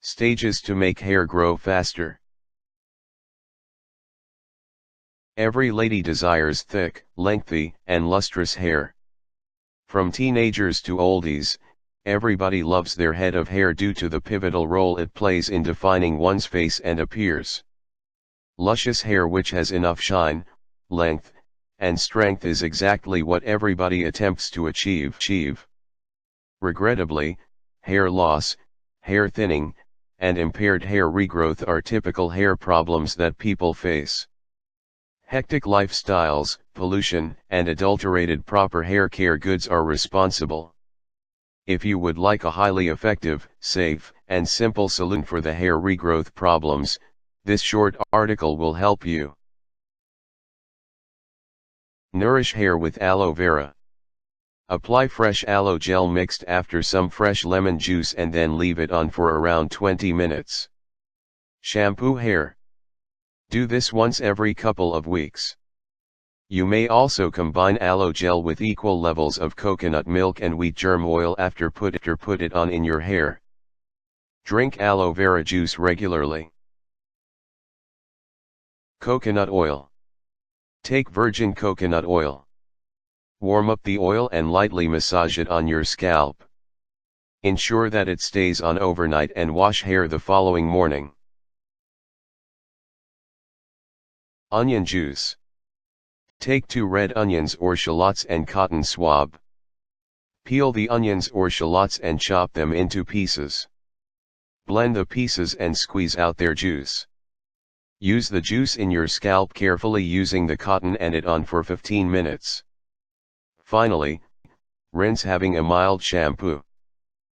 Stages to make hair grow faster. Every lady desires thick, lengthy, and lustrous hair. From teenagers to oldies, everybody loves their head of hair due to the pivotal role it plays in defining one's face and appears. Luscious hair which has enough shine, length, and strength is exactly what everybody attempts to achieve. Regrettably, hair loss, hair thinning, and impaired hair regrowth are typical hair problems that people face. Hectic lifestyles, pollution, and adulterated proper hair care goods are responsible. If you would like a highly effective, safe, and simple solution for the hair regrowth problems, this short article will help you. Nourish hair with aloe vera. Apply fresh aloe gel mixed after some fresh lemon juice and then leave it on for around 20 minutes. Shampoo hair. Do this once every couple of weeks. You may also combine aloe gel with equal levels of coconut milk and wheat germ oil after put it on in your hair. Drink aloe vera juice regularly. Coconut oil. Take virgin coconut oil. Warm up the oil and lightly massage it on your scalp. Ensure that it stays on overnight and wash hair the following morning. Onion juice. Take 2 red onions or shallots and cotton swab. Peel the onions or shallots and chop them into pieces. Blend the pieces and squeeze out their juice. Use the juice in your scalp carefully using the cotton and it on for 15 minutes. Finally, rinse having a mild shampoo.